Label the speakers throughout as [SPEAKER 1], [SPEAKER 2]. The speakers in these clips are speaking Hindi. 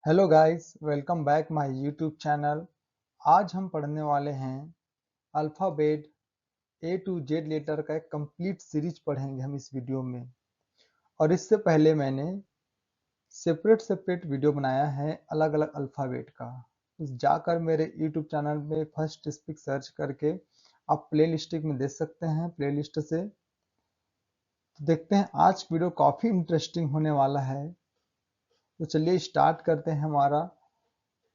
[SPEAKER 1] Hello guys, welcome back my YouTube channel. आज हम पढ़ने वाले हैं alphabet A to Z letter का एक कंप्लीट सीरीज पढ़ेंगे हम इस वीडियो में। और इससे पहले मैंने सेपरेट वीडियो बनाया है अलग अलग अल्फ़ाबेट का। तो जाकर मेरे यूट्यूब चैनल में फर्स्ट स्पीक सर्च करके आप प्लेलिस्ट में देख सकते हैं। प्लेलिस्ट से तो देखते हैं, आज वीडियो काफ़ी इंटरेस्टिंग होने वाला है। तो चलिए स्टार्ट करते हैं हमारा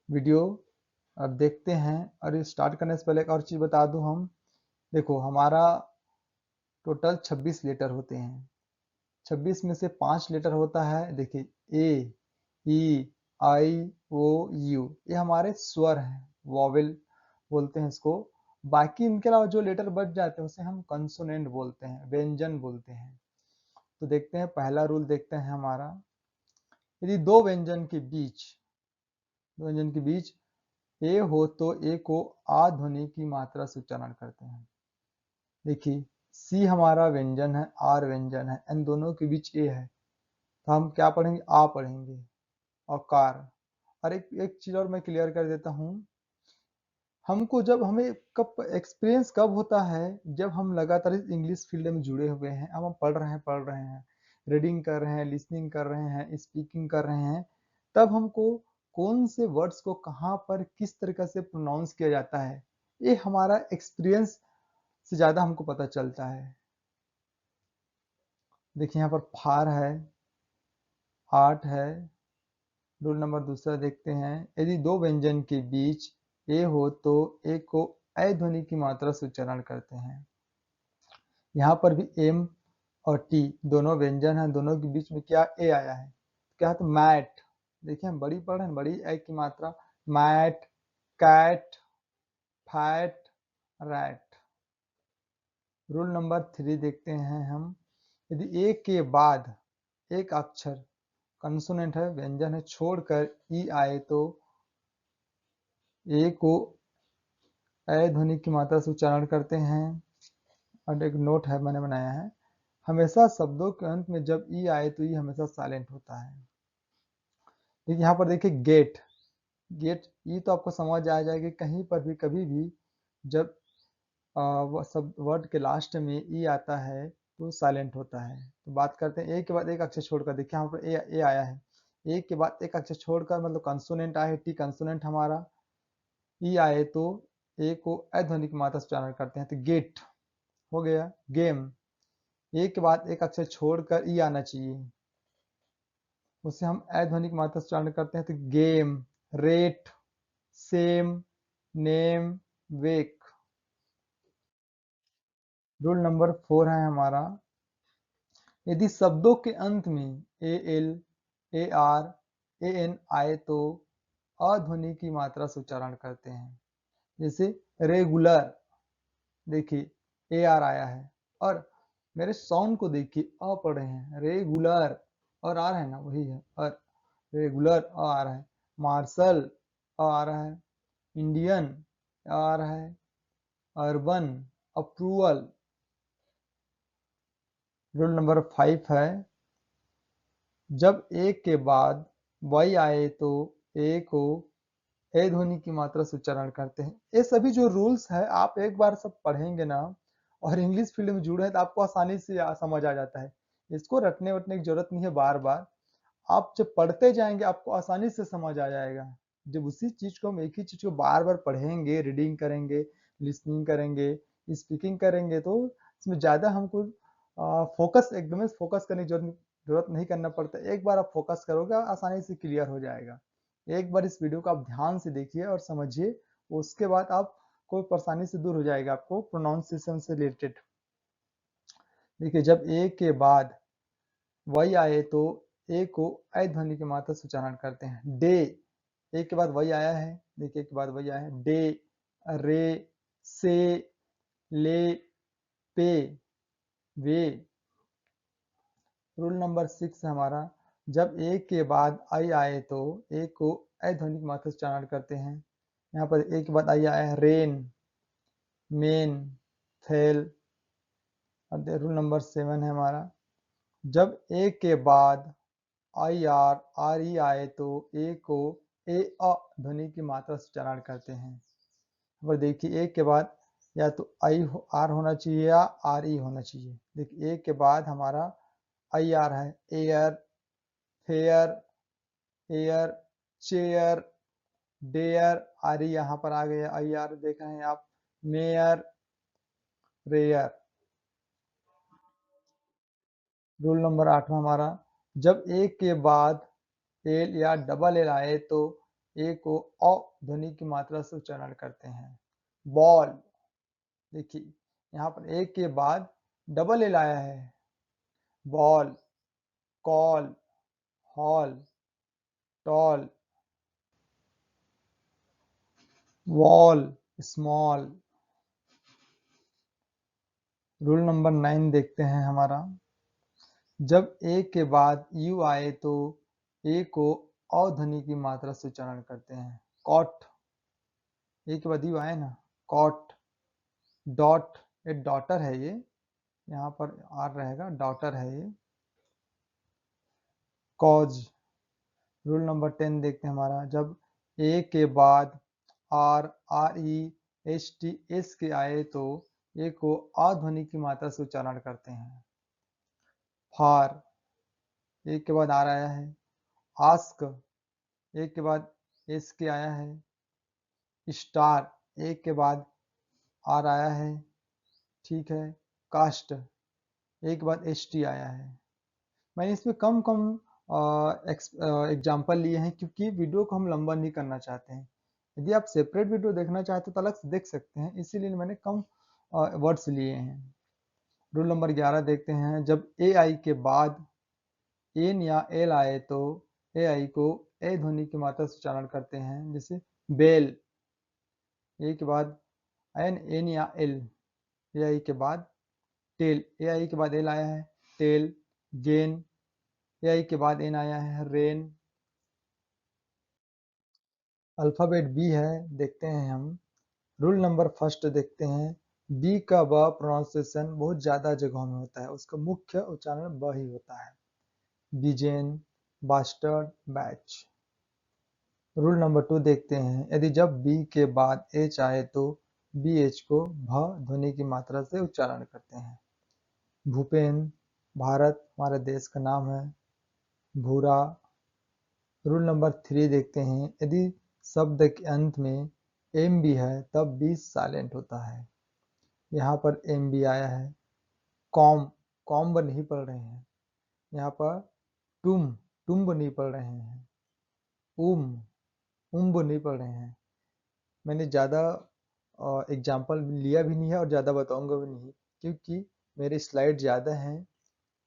[SPEAKER 1] वीडियो। अब देखते हैं। और ये स्टार्ट करने से पहले एक और चीज़ बता दूं, हम देखो हमारा टोटल 26 लेटर होते हैं। 26 में से 5 लेटर होता है, देखिए ए, ई, आई, ओ, यू, ये हमारे स्वर हैं, वॉवेल बोलते हैं इसको। बाकी इनके अलावा जो लेटर बच जाते हैं उसे हम कंसोनेंट बोलते हैं, व्यंजन बोलते हैं। तो देखते हैं, पहला रूल देखते हैं हमारा। यदि दो व्यंजन के बीच ए हो तो ए को आ ध्वनि की मात्रा से उच्चारण करते हैं। देखिए, सी हमारा व्यंजन है, आर व्यंजन है, इन दोनों के बीच ए है, तो हम क्या पढ़ेंगे? आ पढ़ेंगे। और कार। और एक एक चीज और मैं क्लियर कर देता हूँ। हमको जब हमें कब एक्सपीरियंस कब होता है, जब हम लगातार इस इंग्लिश फील्ड में जुड़े हुए हैं। अब हम पढ़ रहे हैं, रीडिंग कर रहे हैं, लिसनिंग कर रहे हैं, स्पीकिंग कर रहे हैं, तब हमको कौन से वर्ड्स को कहाँ पर किस तरीके से प्रोनाउंस किया जाता है, ये हमारा एक्सपीरियंस से ज़्यादा हमको पता चलता है। देखिए यहाँ पर फार है, आर्ट है। रूल नंबर दूसरा देखते हैं। यदि दो व्यंजन के बीच ए हो तो ए को ए ध्वनि की मात्रा से उच्चारण करते हैं। यहाँ पर भी एम और टी दोनों व्यंजन हैं, दोनों के बीच में क्या ए आया है? क्या है? तो मैट। देखिए हम बड़ी पढ़ रहे हैं, बड़ी ए की मात्रा। Mat, cat, fat, rat. Rule number 3 देखते हैं हम। यदि ए के बाद एक अक्षर कंसोनेंट है, व्यंजन है, छोड़कर ई आए तो ए को ए ध्वनि की मात्रा से उच्चारण करते हैं। और एक नोट है मैंने बनाया है, हमेशा शब्दों के अंत में जब ई आए तो ई हमेशा साइलेंट होता है। देखिए यहाँ पर देखिए गेट। गेट ई तो आपको समझ आ जाएगी, कहीं पर भी कभी भी जब सब वर्ड के लास्ट में ई आता है तो साइलेंट होता है। तो बात करते हैं ए के बाद एक अक्षर छोड़कर। देखिए यहाँ पर ए आया है, ए के बाद एक अक्षर छोड़कर मतलब कंसोनेंट आया है, टी कंसोनेंट हमारा। ई आए तो ए को अध्वनि की मात्रा से उच्चारण करते हैं, तो गेट हो गया। गेम, ए के बाद एक अक्षर छोड़कर ई आना चाहिए, उसे हम अध्वनि की मात्रा से उच्चारण करते हैं, तो game. Rate, same, name, wake. Rule number 4 है हमारा। यदि शब्दों के अंत में A L, A R, A N आए तो अध्वनि की मात्रा से उच्चारण करते हैं। जैसे रेगुलर, देखिए ए आर आया है, और मेरे साउंड को देखिए, अ पढ़े हैं, रेगुलर, और आ रहा है ना, वही है, और रेगुलर अ आ रहा है। मार्शल अ आ रहा है। इंडियन आ रहा है। Urban, approval. रूल नंबर 5 है। जब ए के बाद वाई आए तो ए को ए ध्वनि की मात्रा से उच्चारण करते हैं। ये सभी जो रूल्स है, आप एक बार सब पढ़ेंगे ना और इंग्लिश फील्ड में जुड़े हैं, तो आपको आसानी से समझ आ जाता है। इसको रटने वटने की जरूरत नहीं है बार बार। आप जब पढ़ते जाएंगे आपको आसानी से समझ आ जाएगा। जब उसी चीज को हम एक ही चीज को बार बार पढ़ेंगे, रीडिंग करेंगे, लिसनिंग करेंगे, स्पीकिंग करेंगे, तो इसमें ज्यादा हमको फोकस, एकदम फोकस करने की जरूरत नहीं करना पड़ता। एक बार आप फोकस करोगे आसानी से क्लियर हो जाएगा। एक बार इस वीडियो को आप ध्यान से देखिए और समझिए, उसके बाद आप कोई परेशानी से दूर हो जाएगा आपको प्रोनाउंसिएशन से रिलेटेड। देखिए, जब ए के बाद वही आए तो ए को ऐ ध्वनि की मात्रा से उच्चारण करते हैं। डे, ए के बाद वही आया है, देखिए के बाद वही आया है। डे, रे, से, ले, पे, वे। रूल नंबर 6 है हमारा। जब ए के बाद आई आए तो ए को ऐ ध्वनि की मात्रा से उच्चारण करते हैं। यहाँ पर ए के बाद आई आया है, रेन, मेन, फेल। और रूल नंबर 7 है हमारा। जब ए के बाद आई आर आर ई आए तो ए को ए अ ध्वनि की मात्रा से उच्चारण करते हैं। यहाँ पर देखिए ए के बाद या तो आई आर होना चाहिए या आर ई होना चाहिए। देखिए ए के बाद हमारा आई आर है, air, fair, air, chair, dare, R E यहाँ पर आ गया, आई आर देख रहे हैं आप, मेयर, रेयर। रूल नंबर 8 हमारा, जब ए के बाद एल या डबल एल आए तो ए को अ ध्वनि की मात्रा से उच्चारण करते हैं। बॉल, देखिए यहाँ पर ए के बाद डबल एल आया है, ball, call, hall, tall, wall, small. Rule number 9 देखते हैं हमारा, जब ए के बाद यू आए तो ए को अ ध्वनि की मात्रा से उच्चारण करते हैं। कॉट, ए के बाद यू आए ना, कॉट, डॉट, ये डॉटर है, ये यहाँ पर आर रहेगा, डॉटर है ये। कॉज। रूल नंबर 10 देखते हैं हमारा, जब ए के बाद R R E H T S के आए तो ए को आ ध्वनि की मात्रा से उच्चारण करते हैं। फार, ए के बाद आर आया है। आस्क, ए के बाद एस के आया है। स्टार, ए के बाद आर आया है, ठीक है। कास्ट, ए के बाद एच टी आया है। मैंने इसमें कम कम एग्जाम्पल लिए हैं क्योंकि वीडियो को हम लंबा नहीं करना चाहते हैं। यदि आप सेपरेट वीडियो देखना चाहते हो तो अलग से देख सकते हैं, इसीलिए मैंने कम वर्ड्स लिए हैं। रूल नंबर 11 देखते हैं, जब ए आई के बाद एन या एल आए तो ए आई को ए ध्वनि की मात्रा से उच्चारण करते हैं। जैसे बेल, ए के बाद एन एन या एल, ए आई के बाद टेल, ए आई के बाद एल आया है, टेल। गेन, ए आई के बाद एन आया है, रेन। अल्फ़ाबेट बी है, देखते हैं हम। रूल नंबर फर्स्ट देखते हैं, बी का ब प्रोनाउंसिएशन बहुत ज़्यादा जगहों में होता है, उसका मुख्य उच्चारण ब ही होता है। बीजेन, बास्टर्ड, बैच। रूल नंबर 2 देखते हैं, यदि जब बी के बाद एच आए तो बी एच को भ ध्वनि की मात्रा से उच्चारण करते हैं। भूपेन, भारत हमारे देश का नाम है। भूरा। रूल नंबर 3 देखते हैं, यदि शब्द के अंत में एम बी है तब बी साइलेंट होता है। यहाँ पर एम बी आया है। कॉम, कॉम्ब नहीं पढ़ रहे हैं। यहाँ पर टुम, टुम्ब नहीं पढ़ रहे हैं। उम, उम्ब नहीं पढ़ रहे हैं। मैंने ज़्यादा एग्जाम्पल लिया भी नहीं है और ज़्यादा बताऊंगा भी नहीं, क्योंकि मेरे स्लाइड ज़्यादा हैं,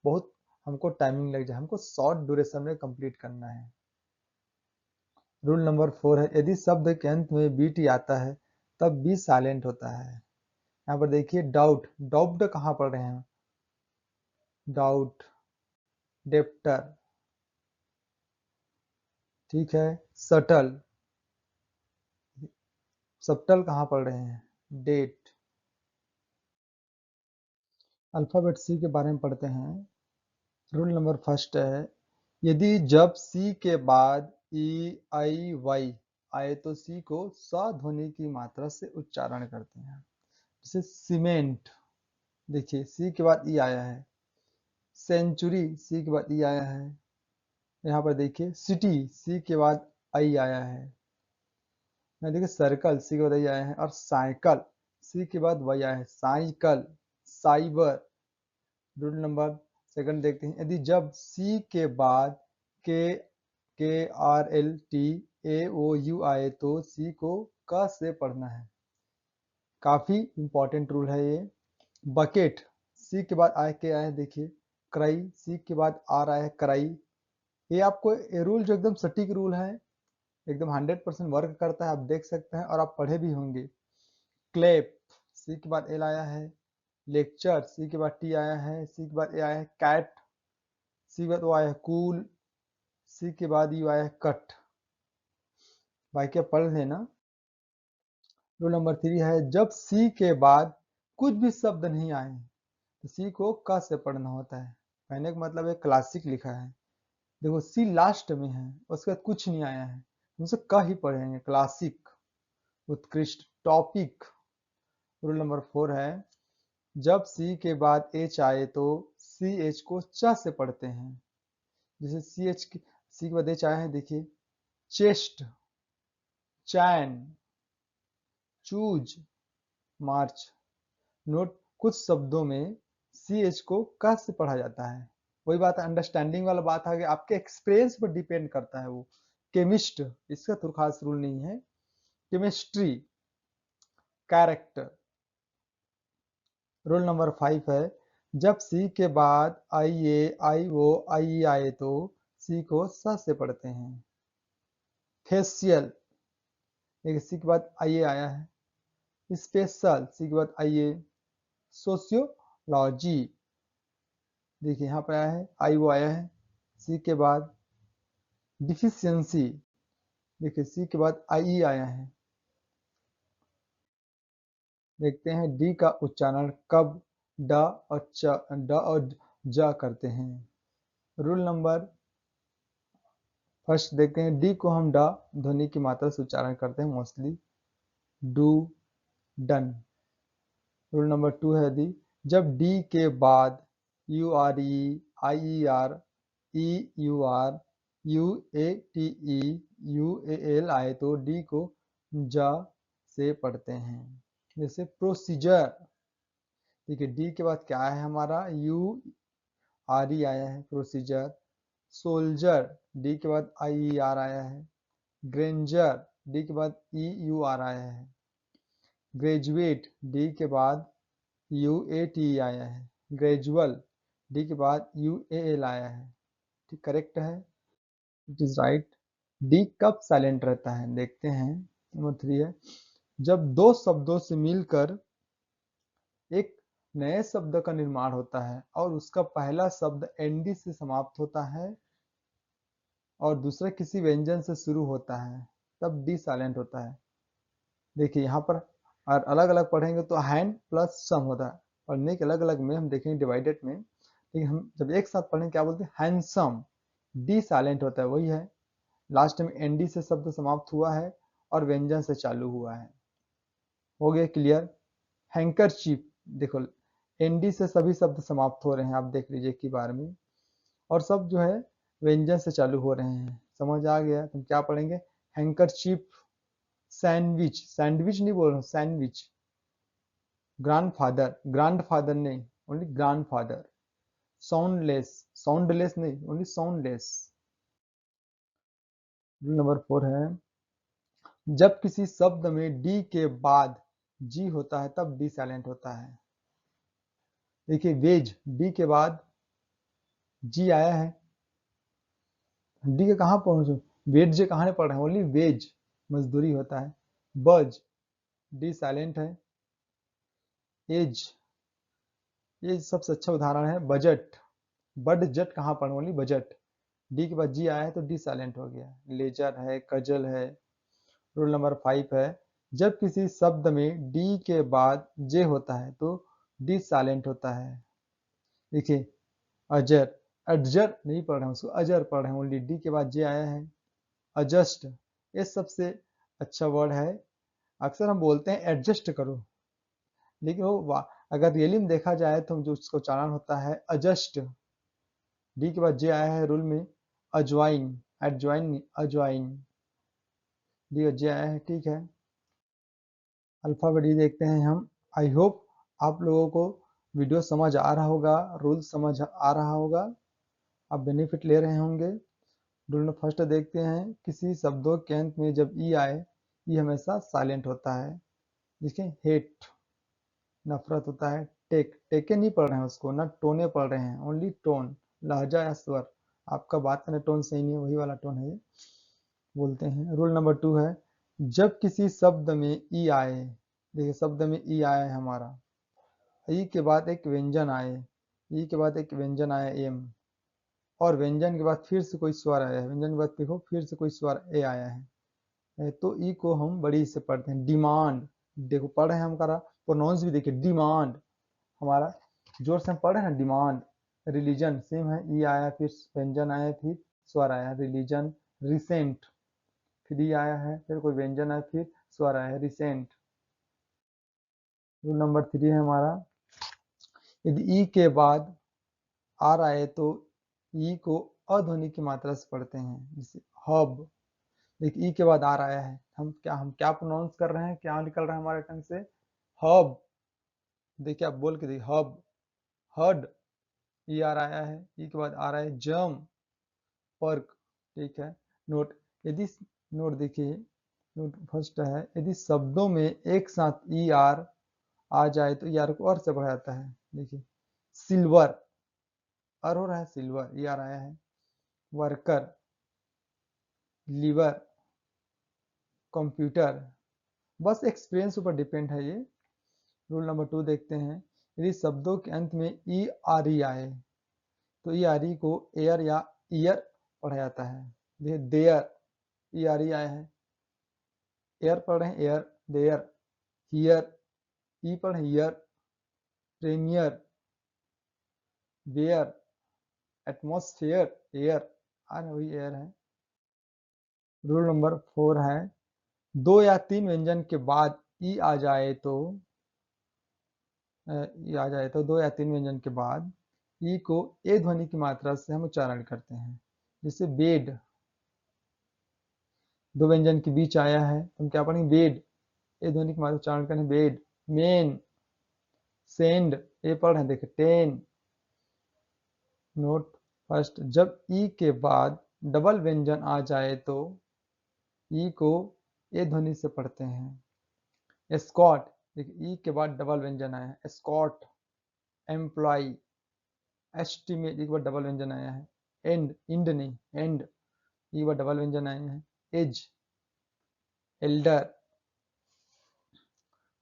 [SPEAKER 1] बहुत हमको टाइमिंग लग जाए, हमको शॉर्ट ड्यूरेशन में कंप्लीट करना है। रूल नंबर 4 है, यदि शब्द के अंत में बी टी आता है तब बी साइलेंट होता है। यहाँ पर देखिए डाउट, डाउट कहाँ पढ़ रहे हैं, डाउट, डेप्टर, ठीक है। सटल, सब्टल कहाँ पढ़ रहे हैं, डेट। अल्फाबेट सी के बारे में पढ़ते हैं। रूल नंबर फर्स्ट है, यदि जब सी के बाद ई आई वाई आए तो सी को स ध्वनि की मात्रा से उच्चारण करते हैं। जैसे सीमेंट, देखिए सी के बाद ई आया है। सेंचुरी, सी के बाद ई आया है। यहाँ पर देखिए सिटी, सी के बाद आई आया है। यहाँ देखिए सर्कल, सी के बाद आई आया है। और साइकिल, सी के बाद वाई आया है, cycle. Cyber. Rule number second देखते हैं, यदि जब सी के बाद के K R L T A O U आए तो सी को क से पढ़ना है। काफी इंपॉर्टेंट रूल है ये। बकेट, सी के बाद आए के आए, देखिए कराई, सी के बाद आ रहा है कराई। ये आपको ये रूल जो एकदम सटीक रूल है, एकदम 100% वर्क करता है, आप देख सकते हैं और आप पढ़े भी होंगे। क्लेप, सी के बाद एल आया है। लेक्चर, सी के बाद टी आया है, सी के बाद ए आया है। कैट, सी के बाद वो आया है। कूल, सी के बाद यू आया है। कट। भाई क्या पढ़ लेना। रूल नंबर 3 है, जब सी के बाद कुछ भी शब्द नहीं आए तो सी को क से पढ़ना होता है। कहने का मतलब एक क्लासिक लिखा है, देखो सी लास्ट में है, उसके बाद कुछ नहीं आया है, हम उसे क ही पढ़ेंगे। क्लासिक, उत्कृष्ट, टॉपिक। रूल नंबर 4 है, जब सी के बाद एच आए तो सी एच को च से पढ़ते हैं। जैसे सी के बाद एच आया है, देखिए चेस्ट, चैन, चूज, मार्च। नोट, कुछ शब्दों में सी एच को क से पढ़ा जाता है। वही बात है, अंडरस्टैंडिंग वाला बात है कि आपके एक्सपीरियंस पर डिपेंड करता है वो। केमिस्ट, इसका तो खास रूल नहीं है। Chemistry, character. रूल नंबर 5 है, जब सी के बाद आई ए, आई ओ, आई ई आए तो सी को स से पढ़ते हैं। फेशियल, देखिए सी के बाद आई ए आया है। स्पेशल, सी के बाद आई ए। सोशियोलॉजी, देखिए यहाँ पर आया है, आई ओ आया है सी के बाद। डिफिशियंसी, देखिए सी के बाद आई ई आया है। देखते हैं डी का उच्चारण कब ड और ज करते हैं। रूल नंबर फर्स्ट देखते हैं, डी को हम ड ध्वनि की मात्रा से उच्चारण करते हैं mostly. Do, done. Rule number 2 है दी, जब डी के बाद U R E, I E R, E U R, U A T E, U A L आए तो डी को ज से पढ़ते हैं। जैसे प्रोसीजर, ठीक है, डी के बाद क्या है हमारा, यू आर ई आया है, प्रोसीजर। सोल्जर, डी के बाद आई ई आर आया है। ग्रेंजर, डी के बाद ई यू आर आया है। ग्रेजुएट, डी के बाद यू ए टी आया है। ग्रेजुअल, डी के बाद यू ए एल आया है। ठीक, करेक्ट है, इट इज राइट। डी कब साइलेंट रहता है, देखते हैं। नंबर 3 है, जब दो शब्दों से मिलकर एक नए शब्द का निर्माण होता है और उसका पहला शब्द एनडी से समाप्त होता है और दूसरा किसी व्यंजन से शुरू होता है, तब डी साइलेंट होता है। देखिए यहाँ पर और अलग अलग पढ़ेंगे तो हैंड प्लस सम होता है, पढ़ने के अलग अलग में हम देखेंगे डिवाइडेड में। लेकिन हम जब एक साथ पढ़ेंगे क्या बोलते हैं, हैंडसम। डी साइलेंट होता है, वही है, लास्ट में एनडी से शब्द समाप्त हुआ है और व्यंजन से चालू हुआ है। हो गया क्लियर। हैंकरचीफ, देखो एनडी से सभी शब्द समाप्त हो रहे हैं, आप देख लीजिए की बार में, और सब जो है व्यंजन से चालू हो रहे हैं। समझ आ गया, तो क्या पढ़ेंगे, हैंकरचीफ। सैंडविच, सैंडविच नहीं बोल रहा हूँ, सैंडविच। ग्रैंडफादर, ग्रैंडफादर नहीं, ओनली ग्रैंडफादर। साउंडलेस, साउंडलेस नहीं, ओनली साउंडलेस। रूल नंबर 4 है, जब किसी शब्द में डी के बाद जी होता है तब डी साइलेंट होता है। देखिए वेज, डी के बाद जी आया है, डी के कहाँ पहुंचो, वेज जे कहाँ पढ़ रहे हैं, ओनली वेज, मजदूरी होता है। बज, डी साइलेंट है। एज, ये सबसे अच्छा उदाहरण है। बजट, बड जट कहाँ पढ़, ओनली बजट। डी के बाद जी आया है तो डी साइलेंट हो गया। लेजर है, कजल है। रूल नंबर 5 है, जब किसी शब्द में डी के बाद जे होता है तो डी साइलेंट होता है। देखिए अजर, अजर नहीं पढ़ रहे हैं उसको, अजर पढ़ रहे हैं, ओनली डी के बाद जे आया है। अजस्ट, ये सबसे अच्छा वर्ड है। अक्सर हम बोलते हैं एडजस्ट करो, लेकिन वो अगर रियली में देखा जाए तो जो उसका उच्चारण होता है अजस्ट। डी के बाद जे आया है रूल में। अजवाइन, एडजवाइन, अजवाइन। डी का जे आया है, ठीक है। अल्फाबेट ई देखते हैं हम। आई होप आप लोगों को वीडियो समझ आ रहा होगा, रूल समझ आ रहा होगा, आप बेनिफिट ले रहे होंगे। रूल में फर्स्ट देखते हैं, किसी शब्दों के अंत में जब ई आए, ई हमेशा साइलेंट होता है। देखिए हेट, नफरत होता है। टेक, टेके नहीं पढ़ रहे हैं उसको, ना टोने पढ़ रहे हैं, ओनली टोन, लहजा या स्वर। आपका बात करने टोन सही नहीं है, वही वाला टोन है ये, बोलते हैं। रूल नंबर 2 है, जब किसी शब्द में ई आए, देखिए शब्द में ई आया है हमारा, ई के बाद एक व्यंजन आए, ई के बाद एक व्यंजन आया एम, और व्यंजन के बाद फिर से कोई स्वर आया है, व्यंजन के बाद देखो फिर से कोई स्वर ए आया है, तो ई को हम बड़ी से पढ़ते हैं। डिमांड, देखो पढ़ रहे हैं हमारा प्रोनाउंस भी देखिए, डिमांड हमारा जोर से हम पढ़ रहे हैं डिमांड। रिलीजन सेम है, ई आया फिर व्यंजन आया फिर स्वर आया है, रिलीजन, रिसेंट, फिर ई आया है, फिर कोई व्यंजन है, फिर स्वर आया है, रिसेंट। रूल नंबर 3 है हमारा, यदि ई के बाद आर आए तो ई को अध्वनि की मात्रा से पढ़ते हैं, जैसे हब। देखिए ई के बाद आर आया है, हम क्या प्रोनाउंस कर रहे हैं, क्या निकल रहा है हमारे टंग से, हब। देखिए आप बोल के देखिए, हब, हड, ई आर आया है, ई के बाद आ रहा है जम, पर्क, ठीक है। नोट, यदि नोट देखिए, नोट फर्स्ट है, यदि शब्दों में एक साथ ई आर आ जाए तो ई आर को और से बढ़ा जाता है। देखिए सिल्वर, और हो रहा है सिल्वर, ई आर आया है। वर्कर, लीवर, कंप्यूटर, बस एक्सपीरियंस ऊपर डिपेंड है ये। रूल नंबर 2 देखते हैं, यदि शब्दों के अंत में ई आर ई आए तो ई आर ई को एयर या ईयर पढ़ा जाता है। देखिए देयर, ई आर ई आया है, एयर पढ़ रहे हैं, एयर, देयर, हियर, ई पढ़ रहे हैं, year, premier, where, atmosphere, air, आ रहा वही एयर है। रूल नंबर 4 है, 2 या 3 व्यंजन के बाद ई आ जाए तो ई आ जाए तो 2 या 3 व्यंजन के बाद ई को ए ध्वनि की मात्रा से हम उच्चारण करते हैं। जैसे बेड, 2 व्यंजन के बीच आया है तो हम क्या पढ़ेंगे, बेड, ए ध्वनि की मात्रा उच्चारण करें, बेड। मेन, सेंड, ए पढ़ रहे हैं, देखिए टेन। नोट फर्स्ट, जब ई के बाद डबल व्यंजन आ जाए तो ई को ए ध्वनि से पढ़ते हैं। एस्कॉट, देखिए ई के बाद डबल व्यंजन आया है, एस्कॉट, एम्प्लॉय, एस्टिमेट, एक बार डबल व्यंजन आया है। एंड, इंड नहीं, एंड, एक बार डबल व्यंजन आए हैं। As, Elder.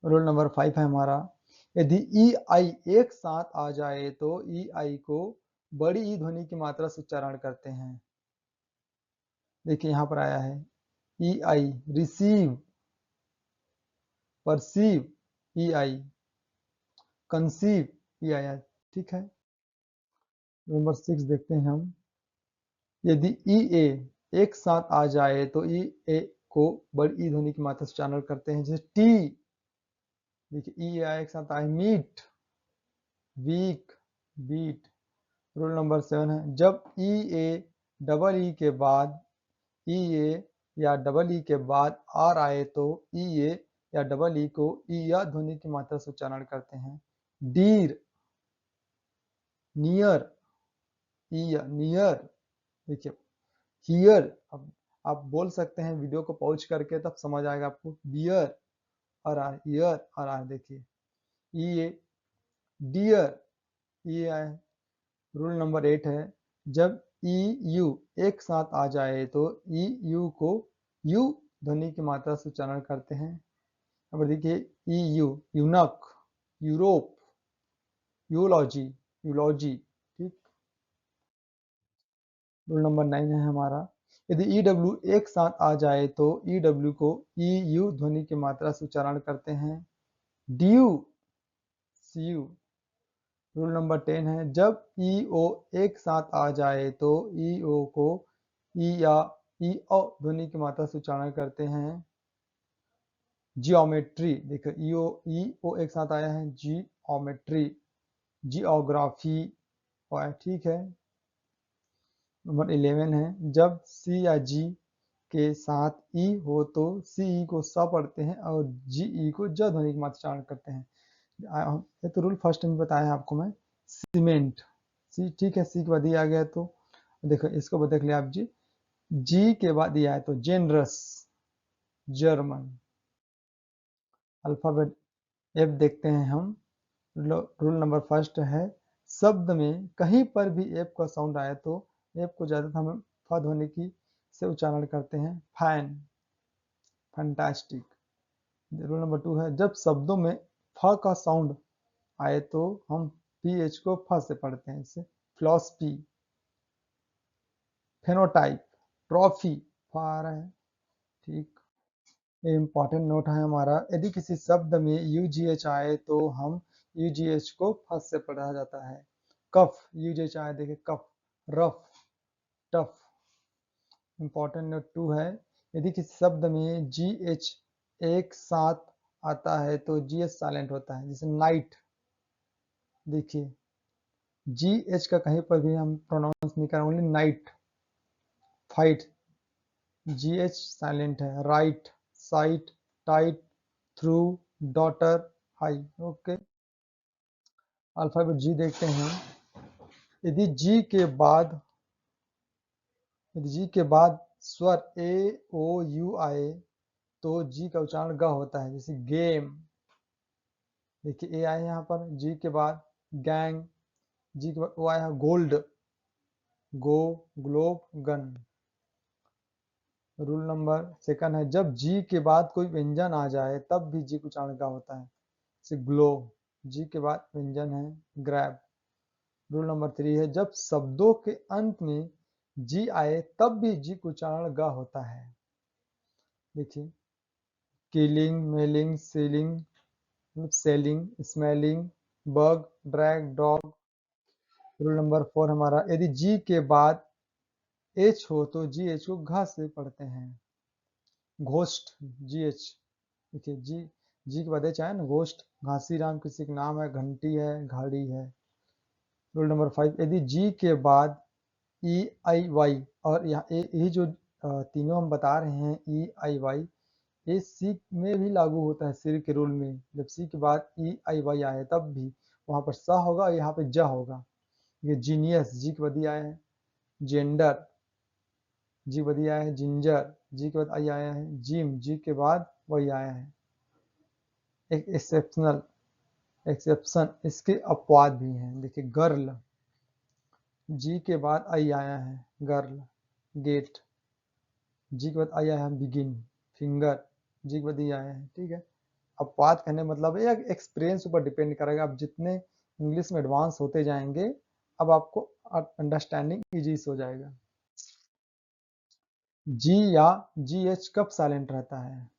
[SPEAKER 1] रूल नंबर 5 है हमारा, यदि ई आई एक साथ आ जाए तो ई आई को बड़ी ई ध्वनि की मात्रा से उच्चारण करते हैं। देखिए यहाँ पर आया है ई आई, रिसीव, परसीव, ई आई, कंसीव, ई आया, ठीक है। नंबर 6 देखते हैं हम, यदि ई ए एक साथ आ जाए तो ई ए को बड़ी ई ध्वनि की मात्रा से उच्चारण करते हैं, जैसे टी। देखिए ई आया एक साथ आए, meet, week, beat. Rule number 7 है, जब ई ए डबल ई के बाद ई ए या डबल ई के बाद आर आए तो ई ए या डबल ई को ई या ध्वनि की मात्रा से उच्चारण करते हैं। डीर, नियर, ई या नियर। देखिए हियर, अब आप बोल सकते हैं वीडियो को पॉज करके, तब समझ आएगा आपको। बियर, और आ ईयर, और आ देखिए ई ए, डियर, ई आए। रूल नंबर 8 है, जब ई यू एक साथ आ जाए तो ई यू को यू ध्वनि की मात्रा से उच्चारण करते हैं। अब देखिए ई यू, यूनक, यूरोप, यूलॉजी, यूलॉजी, ठीक। रूल नंबर 9 है हमारा, यदि ई डब्ल्यू एक साथ आ जाए तो ई डब्ल्यू को ई यू ध्वनि की मात्रा से उच्चारण करते हैं। Due, C U. Rule number 10 है, जब ई ओ एक साथ आ जाए तो ई ओ को ई या ई ओ ध्वनि की मात्रा से उच्चारण करते हैं। जियोमेट्री, देखो ई ओ एक साथ आया है, जियोमेट्री, जियोग्राफी, ठीक है। नंबर 11 है, जब सी या जी के साथ ई हो तो सी ई को स पढ़ते हैं और जी ई को ज ध्वनि की मात्रा उच्चारण करते हैं। ये तो रूल फर्स्ट में बताया आपको मैं। सीमेंट, सी, ठीक है, सी के बाद ये आ गया तो देखो इसको देख लिया आप जी। जी के बाद ये आया तो जेनरस, जर्मन। अल्फाबेट एफ देखते हैं हम। रूल नंबर फर्स्ट है, शब्द में कहीं पर भी एफ का साउंड आए तो एफ को ज्यादातर हम फ ध्वनि की से उच्चारण करते हैं। Fan, fantastic. रूल नंबर 2 है, जब शब्दों में फ का साउंड आए तो हम पी एच को फ से पढ़ते हैं, जैसे फिलॉसफी, फेनोटाइप, ट्रॉफी, फ आ रहा है, ठीक। इम्पॉर्टेंट नोट है हमारा, यदि किसी शब्द में यू जी एच आए तो हम यू जी एच को फ से पढ़ा जाता है। कफ, यू जी एच आए, देखिए कफ, रफ, टफ, इंपॉर्टेंट नोट 2 है, यदि किसी शब्द में जी एच एक साथ आता है तो जी एच साइलेंट होता है। जैसे नाइट, देखिए जी एच का कहीं पर भी हम प्रोनाउंस नहीं करें, only night. Fight, G H silent है। Right, site, tight, through, daughter, high. Okay, alphabet G देखते हैं। यदि जी के बाद स्वर ए ओ यू आए तो जी का उच्चारण ग होता है। जैसे गेम, देखिए ए आए यहाँ पर, जी के बाद गैंग, जी के बाद ओ आया gold, go, globe, gun. Rule number second है, जब जी के बाद कोई व्यंजन आ जाए तब भी जी का उच्चारण ग होता है। जैसे ग्लो, जी के बाद व्यंजन है ग्रैब। रूल नंबर 3 है, जब शब्दों के अंत में जी आए तब भी जी का उच्चारण ग होता है। देखिए killing, mailing, ceiling, selling, smelling, bug, drag, dog. Rule number 4 हमारा, यदि जी के बाद एच हो तो जी एच को घ से पढ़ते हैं। घोस्ट, जी एच, देखिए जी के बाद एच आया ना, घोस्ट। घासीराम किसी का नाम है, घंटी है, घाड़ी है। रूल नंबर 5, यदि जी के बाद ई आई वाई, और यहाँ ये जो तीनों हम बता रहे हैं ई आई वाई, ये सी में भी लागू होता है। सिर के रूल में जब सी के बाद ई आई वाई आए तब भी वहां पर स होगा, यहाँ पे ज होगा। ये जीनियस, जी के बाद ई आया है। जेंडर, जी के बाद ई आया है। जिंजर, जी के बाद आई आया है। जिम, जी के बाद वही आया है। एक एक्सेप्शनल, एक्सेप्शन, इसके अपवाद भी हैं। देखिए गर्ल, जी के बाद आई आया है, गर्ल। गेट, जी के बाद आई आया है, बिगिन। फिंगर, जी के बाद ई आया है। ठीक है, अपवाद कहने मतलब है एक्सपीरियंस ऊपर डिपेंड करेगा। आप जितने इंग्लिश में एडवांस होते जाएंगे अब आपको अंडरस्टैंडिंग इजी हो जाएगा। जी या जी एच कब साइलेंट रहता है?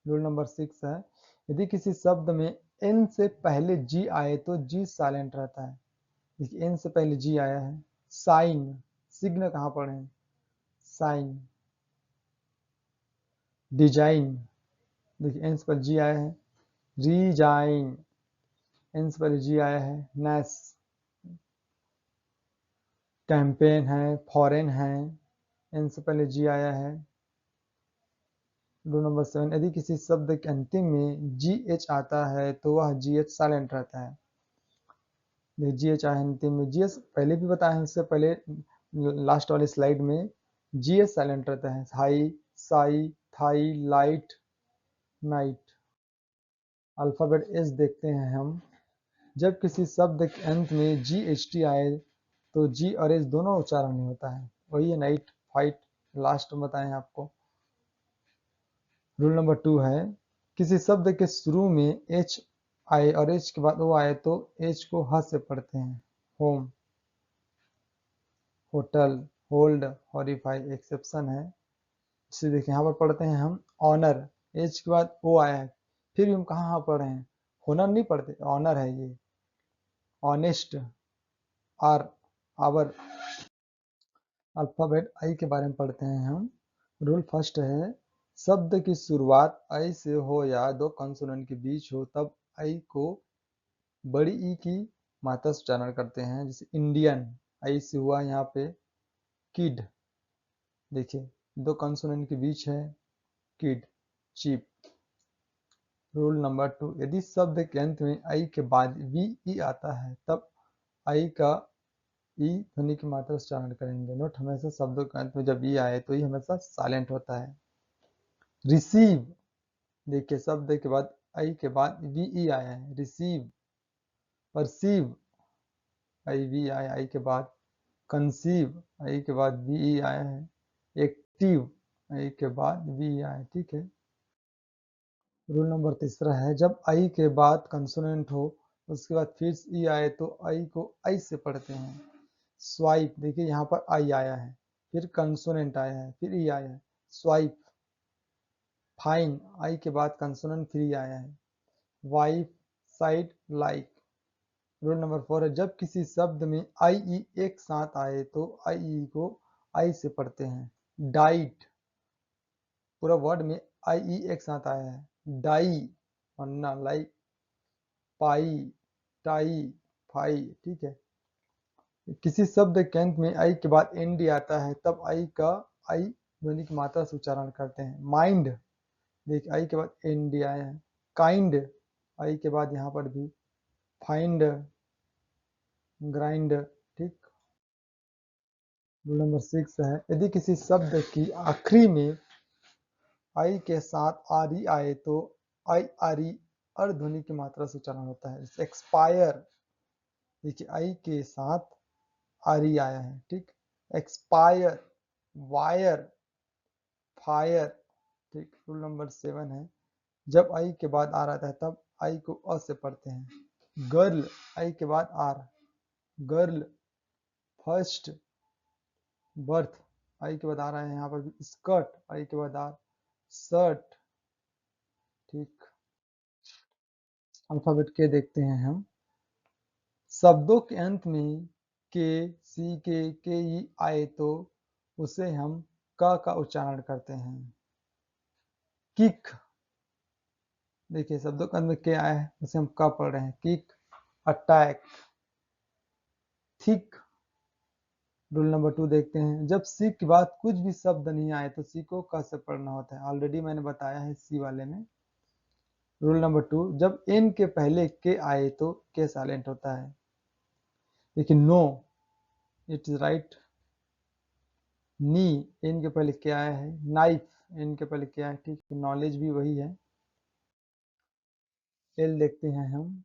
[SPEAKER 1] रूल नंबर 6 है, यदि किसी शब्द में एन से पहले जी आए तो जी साइलेंट रहता है। देखिए एन से पहले जी आया है। साइन, सिग्न कहाँ पढ़े हैं? साइन। डिजाइन, देखिए एन से पहले जी आया है। रीजाइन, एन से पहले जी आया है। नेस, कैंपेन है, फॉरेन है, इनसे पहले जी आया है। रूल नंबर 7, यदि किसी शब्द के अंतिम में जी एच आता है तो वह जी एच साइलेंट रहता है। जी एच आया अंतिम में, जी एच पहले भी बताया है, उससे पहले लास्ट वाली स्लाइड में जी एच साइलेंट रहता है। High, sigh, thigh, light, night. Alphabet S देखते हैं हम, जब किसी शब्द के अंत में जी एच टी आए तो जी और एच दोनों उच्चारण में होता है। वही है नाइट, फाइट, लास्ट में बताएं आपको। रूल नंबर 2 है, किसी शब्द के शुरू में एच आए और एच के बाद ओ आए तो एच को ह से पढ़ते हैं। Home, hotel, hold, horrify. Exception है, इसे देखिए यहाँ पर पढ़ते हैं हम ऑनर, एच के बाद ओ आया है, फिर भी हम कहाँ पढ़ रहे हैं? होनर नहीं पढ़ते, ऑनर है ये। ऑनेस्ट, आर, आवर। अल्फाबेट आई के बारे में पढ़ते हैं हम। रूल फर्स्ट है, शब्द की शुरुआत आई से हो या दो कंसोनेंट के बीच हो तब आई को बड़ी ई की मात्रा से उच्चारण करते हैं। जैसे इंडियन, आई से हुआ यहाँ पे किड, देखिए दो कंसोनेंट के बीच है, किड। चीप। रूल नंबर 2, यदि शब्द के अंत में आई के बाद वी ई आता है तब आई का ई ध्वनि की मात्रा से उच्चारण करेंगे। नोट, हमेशा शब्दों के अंत में जब ई आए तो ई हमेशा साइलेंट होता है। रिसीव, देखिए शब्द के बाद आई के बाद वी ई आया है, रिसीव। परसीव, आई वी आया आई के बाद। कंसीव, आई के बाद वी ई आया है। एक्टिव, आई के बाद वी ई आया है। ठीक है। रूल नंबर 3 है, जब आई के बाद कंसोनेंट हो उसके बाद फिर ई आए तो आई को आई से पढ़ते हैं। स्वाइप, देखिए यहाँ पर आई आया है, फिर कंसोनेंट आया है, फिर ई आया है। स्वाइप। फाइन, आई के बाद कंसोनेंट फिर ई आया है। Wife, side, like. Rule number 4 है, जब किसी शब्द में आई ई एक साथ आए तो आई ई को आई से पढ़ते हैं। डाइट, पूरा वर्ड में आई ई एक साथ आया है। डाई वरना लाई, पाई, टाई, फाई, ठीक है। किसी शब्द के अंत में आई के बाद एन डी आता है तब आई ध्वनि की मात्रा से उच्चारण करते हैं। माइंड, देखिए आई के बाद एन डी आया है। काइंड, आई के बाद यहाँ पर भी। फाइंड, ग्राइंड, ठीक। रूल नंबर 6 है, यदि किसी शब्द की आखिरी में आई के साथ आरी आए तो आई आरी अर्धध्वनि की मात्रा से उच्चारण होता है। जैसे एक्सपायर, देखिए आई के साथ आरी आया है, ठीक। एक्सपायर, वायर, फायर, ठीक। रूल नंबर 7 है, जब आई के बाद आर आता है तब आई को अ से पढ़ते हैं। गर्ल, आई के बाद आर, गर्ल। फर्स्ट, बर्थ, आई के बाद आ रहा है यहाँ पर भी। स्कर्ट, आई के बाद आर, शर्ट, ठीक। अल्फाबेट के देखते हैं हम। शब्दों के अंत में के, सी के ई आए तो उसे हम क का उच्चारण करते हैं। किक, देखिए शब्दों के अंत में के आया है उसे हम क पढ़ रहे हैं। Kick, attack, thick. Rule number 2 देखते हैं, जब सी के बाद कुछ भी शब्द नहीं आए तो सी को क से पढ़ना होता है। ऑलरेडी मैंने बताया है सी वाले में। रूल नंबर 2, जब एन के पहले के आए तो के साइलेंट होता है। देखिए know, it is right. Knee, N के पहले क्या आया है। नाइफ, एन के पहले क्या है, ठीक। नॉलेज भी वही है। एल देखते हैं हम।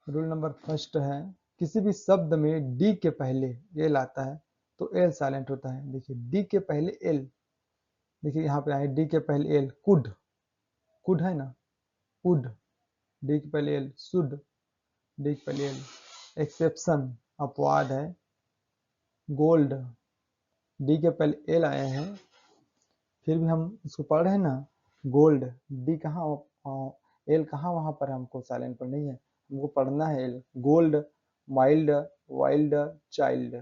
[SPEAKER 1] रूल नंबर फर्स्ट है, किसी भी शब्द में डी के पहले एल आता है तो एल साइलेंट होता है। देखिए डी के पहले एल, देखिए यहाँ पे आए डी के पहले एल। कुड, कुड है ना, वुड। डी के पहले एल। शुड, डी के पहले एल। एक्सेप्शन, अपवाद है। गोल्ड, डी के पहले एल आया है फिर भी हम इसको पढ़ रहे हैं ना। गोल्ड, डी कहाँ, एल कहाँ, वहां पर हमको साइलेंट पर नहीं है, हमको पढ़ना है L. Gold, mild, wild, child.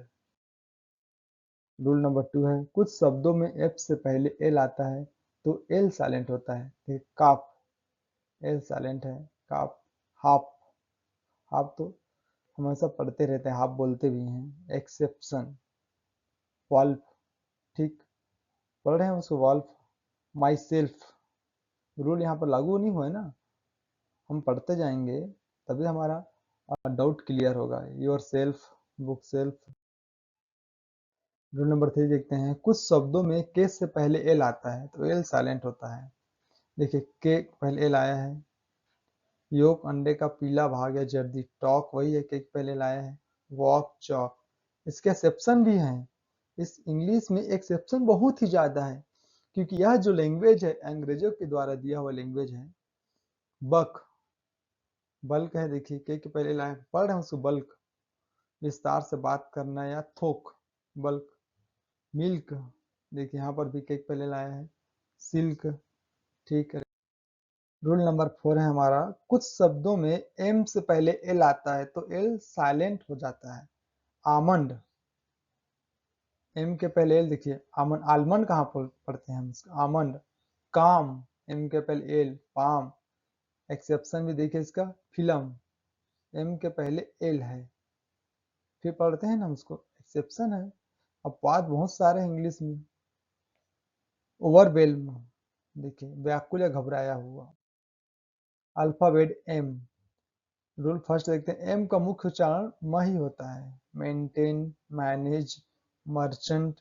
[SPEAKER 1] Rule number 2 है, कुछ शब्दों में एफ से पहले एल आता है तो एल साइलेंट होता है। काफ, एल साइलेंट है। काफ। हाफ, हाफ तो हमेशा पढ़ते रहते हैं, हाफ बोलते भी हैं। एक्सेप्शन, वॉल्फ, ठीक। पढ़ रहे हैं उसको, वॉल्फ। माई सेल्फ, रूल यहाँ पर लागू नहीं हुआ है ना, हम पढ़ते जाएंगे तभी हमारा डाउट क्लियर होगा। Your self, book shelf. Rule number 3 देखते हैं, कुछ शब्दों में के से पहले एल आता है तो एल साइलेंट होता है। देखिए के पहले एल आया है। योग, अंडे का पीला भाग या जर्दी। टॉक वही है, के पहले लाया है। वॉक, चौक। इसके एक्सेप्शन भी हैं। इस इंग्लिश में एक्सेप्शन बहुत ही ज्यादा है क्योंकि यह जो लैंग्वेज है अंग्रेजों के द्वारा दिया हुआ लैंग्वेज है। बक, बल्क है, देखिए के पहले लाए, पढ़ रहे हैं उसको। बल्क, विस्तार से बात करना या थोक, बल्क। मिल्क, देखिए यहाँ पर भी के पहले लाया है। सिल्क, ठीक है। रूल नंबर 4 है हमारा, कुछ शब्दों में एम से पहले एल आता है तो एल साइलेंट हो जाता है। आमंड, एम के पहले एल, देखिए आमंड। आलमंड कहाँ पढ़ते हैं हम इसका, आमंड। काम, एम के पहले एल। पाम। एक्सेप्शन भी देखिए इसका, फिल्म, एम के पहले एल है फिर पढ़ते हैं ना उसको, एक्सेप्शन है। अपवाद बहुत सारे हैं इंग्लिश में। ओवरवेल्म, देखिए व्याकुल या घबराया हुआ। Alphabet M. रूल फर्स्ट देखते हैं, एम का मुख्य उच्चारण म ही होता है। Maintain, manage, merchant,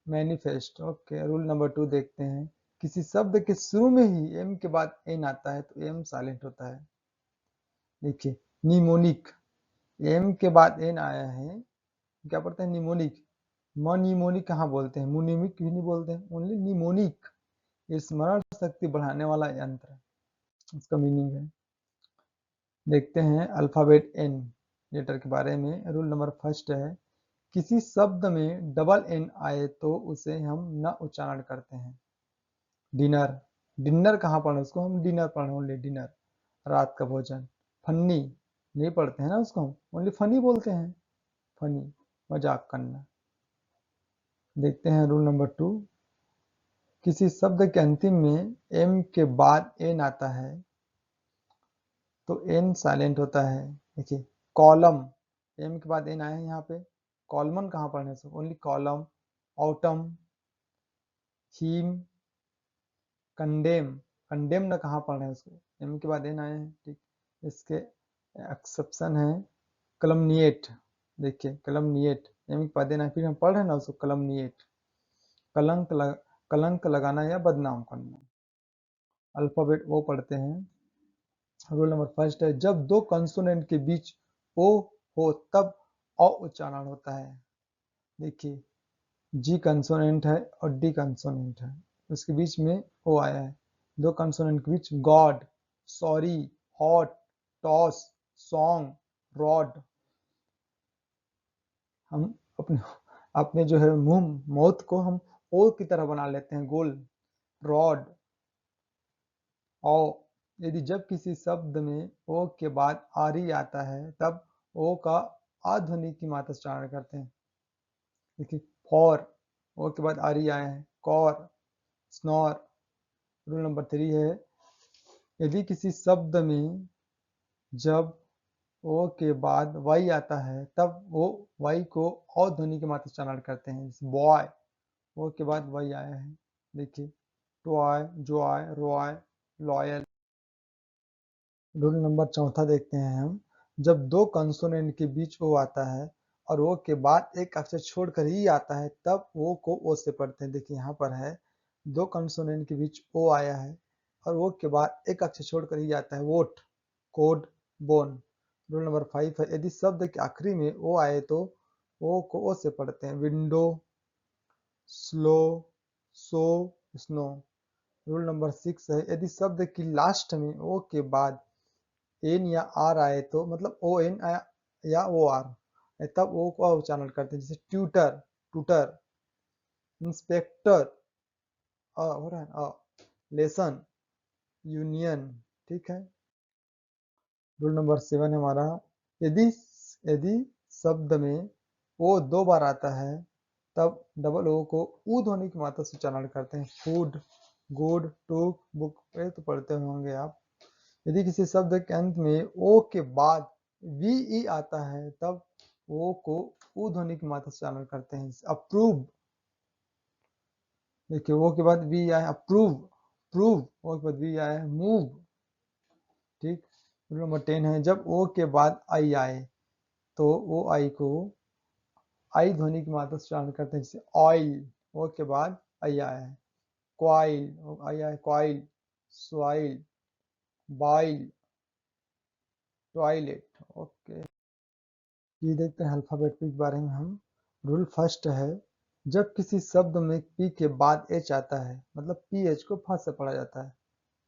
[SPEAKER 1] manifest. Okay. Rule number 2 देखते हैं, किसी शब्द के शुरू में ही एम के बाद एन आता है तो एम साइलेंट होता है। देखिए निमोनिक, एम के बाद एन आया है, क्या पढ़ते हैं, निमोनिक। निमोनिक कहाँ बोलते हैं, मुनिमिक भी नहीं बोलते हैं, ओनली निमोनिक। स्मरण शक्ति बढ़ाने वाला यंत्र, इसका मीनिंग है। देखते हैं अल्फाबेट एन लेटर के बारे में। रूल नंबर फर्स्ट है, किसी शब्द में डबल एन आए तो उसे हम न उच्चारण करते हैं। डिनर, डिनर कहाँ पढ़े उसको, हम डिनर पढ़े, ओनली डिनर, रात का भोजन। फन्नी, नहीं पढ़ते हैं ना उसको, हम ओनली फनी बोलते हैं, फनी, मजाक करना। देखते हैं रूल नंबर 2, किसी शब्द के अंतिम में एम के बाद एन आता है तो एन साइलेंट होता है। देखिए कॉलम, एम के बाद एन आया है यहाँ पे, कॉलमन कहाँ पढ़ने से, only column, autumn, hymn, condemn, condemn N कहाँ पढ़ रहे हैं उसको, एम के बाद एन आए हैं, ठीक। इसके एक्सेप्शन है कलमनिएट, देखिए कलमनिएट, एम के बाद एन आए, फिर हम पढ़ रहे हैं ना उसको कलमनिएट, कलंक लगाना या बदनाम करना। अल्फाबेट ओ पढ़ते हैं। रूल नंबर फर्स्ट है, जब दो कंसोनेंट के बीच ओ हो तब औ उच्चारण होता है। देखिए जी कंसोनेंट है और डी कंसोनेंट है, उसके बीच में ओ आया है, दो कंसोनेंट के बीच god, sorry, hot, toss, song, rod. हम अपने अपने जो है मुंह मौत को हम ओ की तरह बना लेते हैं गोल, रॉड, ओ। यदि जब किसी शब्द में ओ के बाद आरी आता है तब ओ का आध्वनि की मात्रा से उच्चारण करते हैं। देखिए फॉर, ओ के बाद आरी आया है, कॉर, स्नॉर। रूल नंबर 3 है, यदि किसी शब्द में जब ओ के बाद वाई आता है तब वो वाई को और ध्वनि के मात्रा से उच्चारण करते हैं, जैसे बॉय, ओ के बाद वाई आया है। देखिए toy, Joy, Roy, loyal. Rule number 4 देखते हैं हम, जब दो कंसोनेंट के बीच ओ आता है और ओ के बाद एक अक्षर छोड़कर ई आता है तब ओ को ओ से पढ़ते हैं। देखिए यहाँ पर है, दो कंसोनेंट के बीच ओ आया है और ओ के बाद एक अक्षर छोड़कर ई आता है, vote, code, bone. Rule number 5 है, यदि शब्द के आखिरी में ओ आए तो ओ को ओ से पढ़ते हैं, विंडो, स्लो, सो, स्नो। रूल नंबर 6 है, यदि शब्द की लास्ट में ओ के बाद एन या आर आए तो मतलब ओ एन या ओ आर तब ओ को उच्चारण करते हैं, जैसे ट्यूटर, टूटर, इंस्पेक्टर, हो रहा है, लेसन, यूनियन। ठीक है। रूल नंबर 7 हमारा, यदि यदि शब्द में ओ 2 बार आता है तब डबल ओ को ऊ ध्वनि की मात्रा से उच्चारण करते हैं, फूड, गुड, टूक, बुक, ये तो पढ़ते होंगे आप। यदि किसी शब्द के अंत में ओ के बाद वी ई आता है तब ओ को ऊ ध्वनि की मात्रा से उच्चारण करते हैं, अप्रूव। देखिए ओ के बाद वी आया, अप्रूव, प्रूव, ओ के बाद वी आया, मूव। ठीक। रूल नंबर 10 है, जब ओ के बाद आई आए तो ओ आई को आई ध्वनि की मात्रा से उच्चारण करते हैं, जैसे ऑयल, ओ के बाद आई आया है, क्वाइल, आई आया, coil, soil, bile, toilet. Okay, ये देखते हैं अल्फाबेट के बारे में हम। रूल फर्स्ट है, जब किसी शब्द में पी के बाद एच आता है मतलब पी एच को फ से पढ़ा जाता है,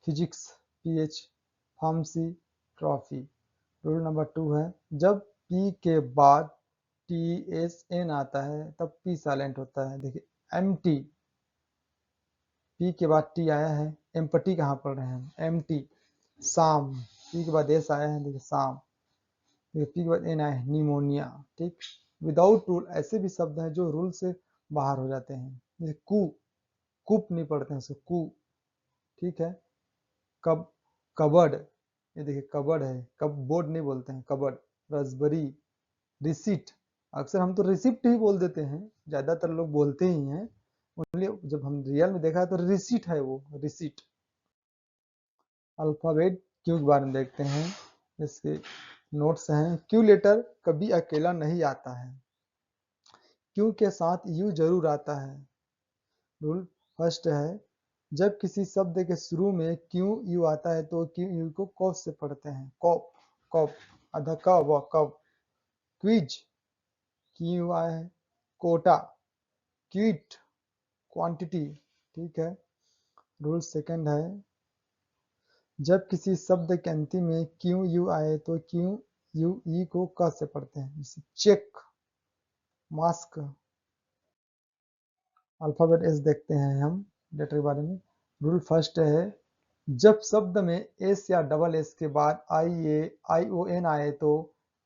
[SPEAKER 1] physics, P H, pharmacy, trophy. Rule number 2 है, जब पी के बाद टी एस एन आता है तब पी साइलेंट होता है। देखिए एम टी, पी के बाद टी आया है, एम्पटी कहाँ पढ़ रहे हैं, एम टी, शाम, पी के बाद एस आया है, देखिए शाम, पी के बाद एन आया है, निमोनिया। ठीक। विदाउट रूल ऐसे भी शब्द हैं जो रूल से बाहर हो जाते हैं, जैसे कू, कूप नहीं पढ़ते हैं उसे, कू। ठीक है। कब, कबर्ड, ये देखिए कबर्ड है, कब बोर्ड नहीं बोलते हैं, कबर्ड। रसबरी, रिसीट, अक्सर हम तो रिसिप्ट ही बोल देते हैं, ज्यादातर लोग बोलते ही हैं, ओनली जब हम रियल में देखा तो रिसीट है वो, रिसीट। अल्फाबेट क्यू के बारे में देखते हैं, इसके नोट्स हैं, क्यू लेटर कभी अकेला नहीं आता है, क्यू के साथ यू जरूर आता है। रूल फर्स्ट है, जब किसी शब्द के शुरू में क्यू यू आता है तो क्यू यू को कॉफ से पढ़ते हैं, कॉप, कॉप, अधा क व कब। क्विज, क्यू आया है, कोटा, क्विट, क्वांटिटी। ठीक है। रूल सेकंड है, जब किसी शब्द के अंतिम में क्यू यू आए तो क्यू यू ई को क से पढ़ते हैं, जैसे चेक, मास्क। अल्फाबेट एस देखते हैं हम लेटर के बारे में। रूल फर्स्ट है, जब शब्द में एस या डबल एस के बाद आई ओ एन आए तो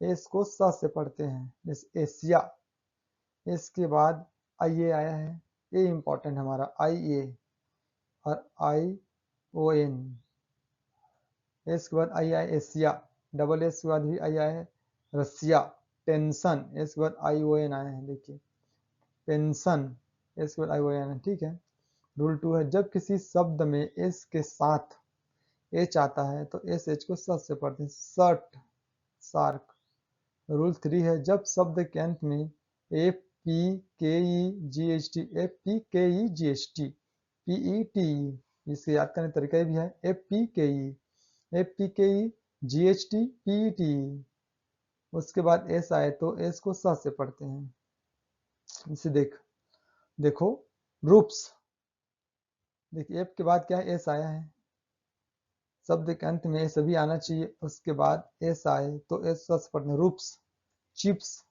[SPEAKER 1] एस को स से पढ़ते हैं, जैसे एशिया, एस के बाद आई ए आया है, ए इंपॉर्टेंट हमारा, आई ए। और ION, एस के बाद आई आया एशिया, डबल एस के बाद भी आई आया है रसिया। टेंशन, एस के बाद ION आया है, देखिए पेंशन, एस के बाद ION है, ठीक है। रूल 2 है, जब किसी शब्द में एस के साथ एच आता है तो एस एच को स से पढ़ते हैं, सर्ट, सार्क। रूल 3 है, जब शब्द के अंत में FPKEGHT, PETE, इसे याद करने का तरीका भी है, FPKEGHT, उसके बाद एस आए तो एस को स से पढ़ते हैं। इसे देखो रूप्स, देखिए एफ के बाद क्या है, एस आया है, शब्द के अंत में सभी आना चाहिए, उसके बाद एस आए तो एस स से पढ़ते हैं, रूप्स, चिप्स।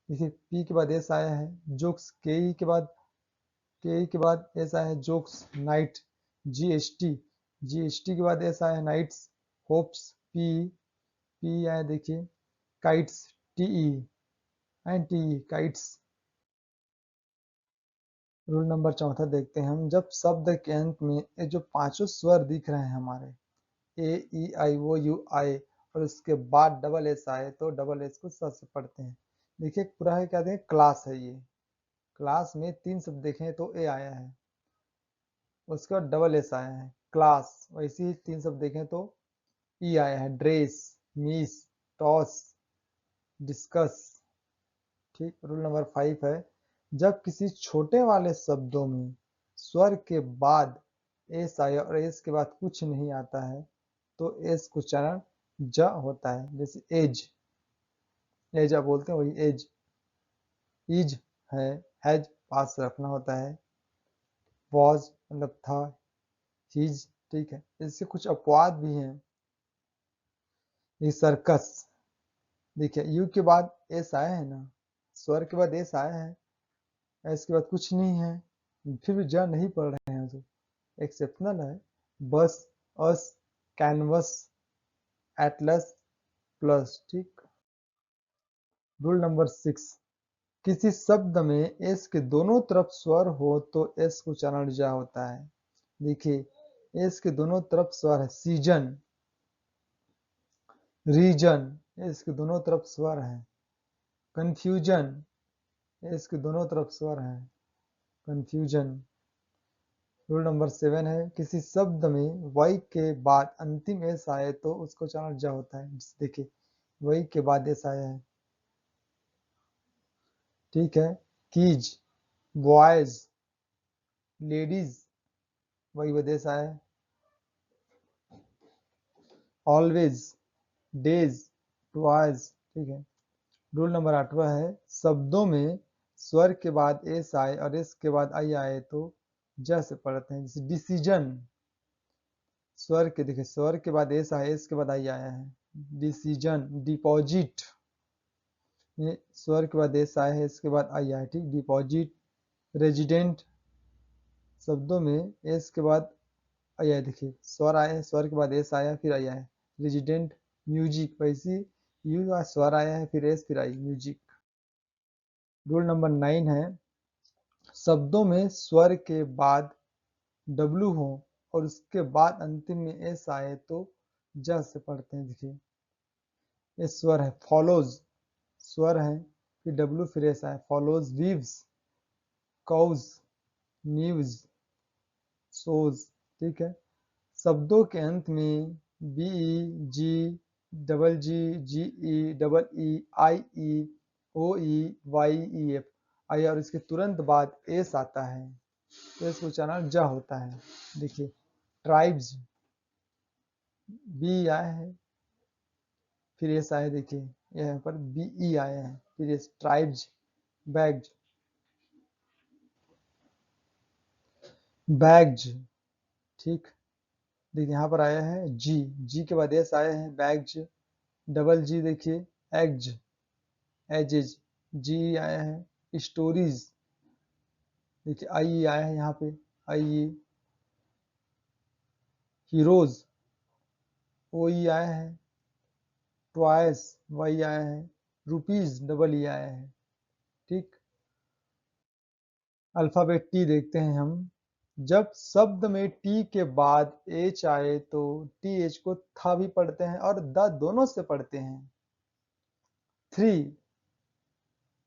[SPEAKER 1] देखिए पी के बाद एस आया है, जोक्स, के के बाद एस आया है, जोक्स, नाइट, जीएसटी के बाद एस आया है, नाइट्स, होप्स, पी आया, देखिए kites, T E and T E, kites. Rule number 4 देखते हैं हम, जब शब्द के अंत में ये जो पांचों स्वर दिख रहे हैं हमारे, A E I O U I, और उसके बाद डबल एस आए तो डबल एस को स से पढ़ते हैं। देखिए पूरा है, क्या देखें, क्लास है ये, क्लास में 3 शब्द देखें तो ए आया है, उसके बाद डबल एस आया है, क्लास, वैसे ही 3 शब्द देखें तो ई आया है, ड्रेस, मिस, टॉस, डिस्कस, ठीक। रूल नंबर 5 है, जब किसी छोटे वाले शब्दों में स्वर के बाद एस आया और एस के बाद कुछ नहीं आता है तो एस को उच्चारण ज होता है, जैसे एज, एज आप बोलते हैं वही एज, इज है, हैज पास रखना होता है, वॉज मतलब था, हिज, ठीक है। इससे कुछ अपवाद भी हैं, ये सर्कस, देखिए यू के बाद एस आया है ना, स्वर के बाद एस आया है, एस के बाद कुछ नहीं है, फिर भी ज नहीं पढ़ रहे हैं तो एक्सेप्शनल है, बस, अस, कैनवस, एटलस, प्लस, ठीक। रूल नंबर 6, किसी शब्द में एस के दोनों तरफ स्वर हो तो एस को उच्चारण जा होता है। देखिए एस के दोनों तरफ स्वर है, सीजन, रीजन, इसके दोनों तरफ स्वर है, कंफ्यूजन, इसके दोनों तरफ स्वर है, कंफ्यूजन। रूल नंबर 7 है, किसी शब्द में वाई के बाद अंतिम एस आए तो उसको उच्चारण ज होता है। देखिए वाई के बाद एस आया है, ठीक है। कीज, बॉयज, लेडीज, वही वदेश आया है, ऑलवेज, डेज, ट्वाइस, ठीक है। रूल नंबर 8वां है, शब्दों में स्वर के बाद एस आए और एस के बाद आई आए तो ज से पढ़ते हैं, जैसे डिसीजन, स्वर के, देखिए स्वर के बाद एस आए, एस के बाद आई आया है, डिसीजन, डिपॉजिट, ये स्वर के बाद एस आया है, इसके बाद आई आया है, ठीक, डिपॉजिट। रेजिडेंट, शब्दों में एस के बाद आई आया, देखिए स्वर आया है, स्वर के बाद एस आया फिर आई आया है, रेजिडेंट। म्यूजिक, वैसी यू स्वर आया है फिर एस फिर आई, म्यूजिक। रूल नंबर 9 है, शब्दों में स्वर के बाद डब्लू हो और उसके बाद अंतिम में एस आए तो ज से पढ़ते हैं। देखिए ये स्वर है, फॉलोज, स्वर है, फिर डब्लू फिर एस आए, follows, weaves, cause, news, sows, ठीक है। शब्दों के अंत में B E G double G G E double E I E O E Y E F I और इसके तुरंत बाद एस आता है तो इसको उच्चारण ज होता है। देखिए ट्राइब्स, बी आया है फिर एस आया, देखिए यहाँ पर बी ई आया है फिर एस, ट्राइब्स, बैग्स, बैग्स, ठीक। देखिए यहाँ पर आया है जी, जी के बाद एस आया है, बैग्स, डबल जी, देखिए एग्ज, एजेज, जी आया है, स्टोरीज, देखिए आई आया है यहाँ पे, आई, हीरोज, ओ ई आया है, ट्वाइस, वाई आया है, रुपीज, डबल ई आया है, ठीक। अल्फाबेट टी देखते हैं हम, जब शब्द में टी के बाद एच आए तो टी एच को था भी पढ़ते हैं और द दोनों से पढ़ते हैं। 3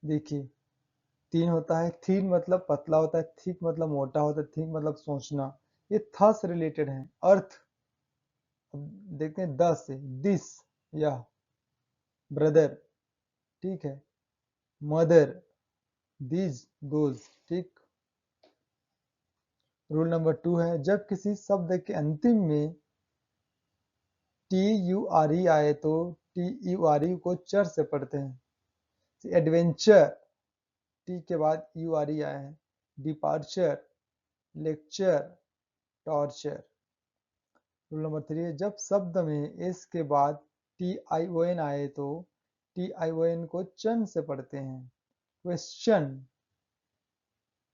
[SPEAKER 1] देखिए 3 होता है, थीन मतलब पतला होता है, थिक मतलब मोटा होता है, थिक मतलब सोचना, ये था से रिलेटेड है। अर्थ, अब देखते हैं द से, दिस यह, ब्रदर, ठीक है, मदर, दीज दोज, ठीक। रूल नंबर 2 है जब किसी शब्द के अंतिम में टी यू आर ई आए तो टी यू आर ई को चर से पढ़ते हैं। एडवेंचर, टी के बाद यू आर ई आया है। Departure, lecture, torture. Rule number 3 है जब शब्द में एस के बाद टी आई ओ एन आए तो टी आई ओ एन को चन से पढ़ते हैं। क्वेश्चन,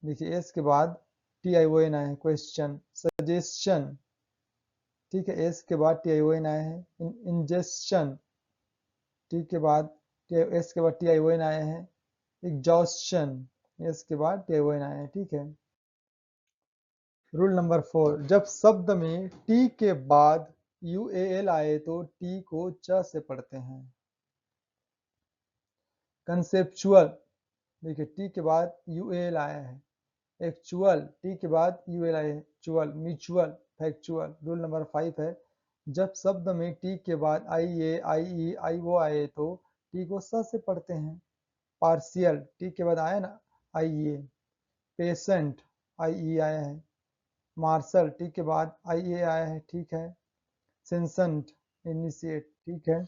[SPEAKER 1] देखिए एस के बाद टी आई ओ एन आए हैं, क्वेश्चन। सजेशन, ठीक है, एस के बाद टी आई ओ एन आए हैं। इंजेक्शन, टी के बाद एस के बाद टी आई ओ एन आए हैं। एग्जॉस्शन, एस के बाद टी आई ओ एन आए हैं, ठीक है। रूल नंबर 4 जब शब्द में टी के बाद यू ए एल आए तो टी को च से पढ़ते हैं। कंसेप्चुअल, देखिए टी के बाद यू ए एल आया है। एक्चुअल, टी के बाद यू एल आया है, चुअल। Mutual, factual. रूल नंबर 5 है जब शब्द में टी के बाद आई ए आई ई आई ओ आए तो टी को स से पढ़ते हैं। पार्शियल, टी के बाद आया ना आई ए। पेशेंट, आई ई आया है। मार्शल, टी के बाद आई ए आया है, ठीक है। सेंसेंट, इनिशिएट, ठीक है।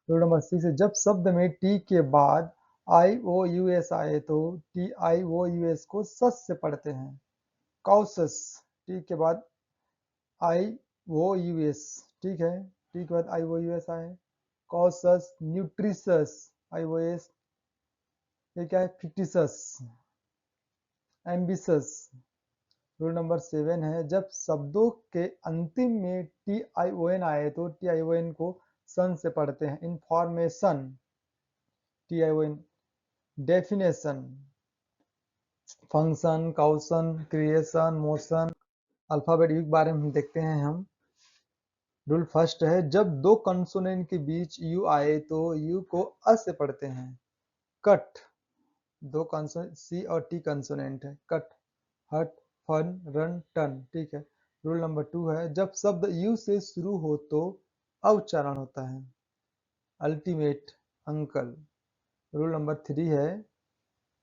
[SPEAKER 1] रूल नंबर 6 है जब शब्द में टी के बाद आई ओ यू एस आए तो T I O U S को सस से पढ़ते हैं। कॉसस, टी के बाद आई ओ यू एस, ठीक है, टी के बाद आई ओ यू एस आए। कॉसस, न्यूट्रिशस, आई ओ एस, ये क्या है, फिक्टिसस, एम्बिशस। रूल नंबर 7 है जब शब्दों के अंतिम में टी आई ओ एन आए तो टी आई ओ एन को सन से पढ़ते हैं। Information, T I O N. Definition, function, caution, creation, motion. Alphabet U के बारे में देखते हैं हम। रूल फर्स्ट है जब दो कंसोनेंट के बीच यू आए तो यू को अ से पढ़ते हैं। कट, दो कंसोनेंट सी और टी कंसोनेंट है। कट, हट, फन, रन, टर्न, ठीक है। रूल नंबर 2 है जब शब्द यू से शुरू हो तो अ उच्चारण होता है। Ultimate, uncle. रूल नंबर 3 है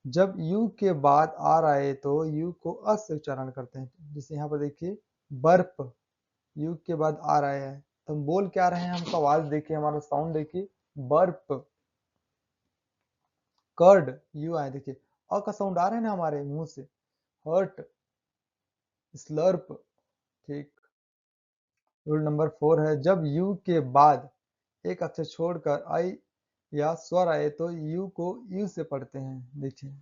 [SPEAKER 1] जब यू के बाद आर आए तो यू को अ से उच्चारण करते हैं। जैसे यहाँ पर देखिए बर्प, यू के बाद आर आया है तो हम बोल क्या रहे हैं, हमको आवाज देखिए, हमारा साउंड देखिए, बर्प। कर्ड, यू आए, देखिए अ का साउंड आ रहा है ना हमारे मुंह से। हर्ट, स्लर्प, ठीक। रूल नंबर 4 है जब यू के बाद एक अक्षर छोड़कर आई या स्वर आए तो यू को यू से पढ़ते हैं। देखिए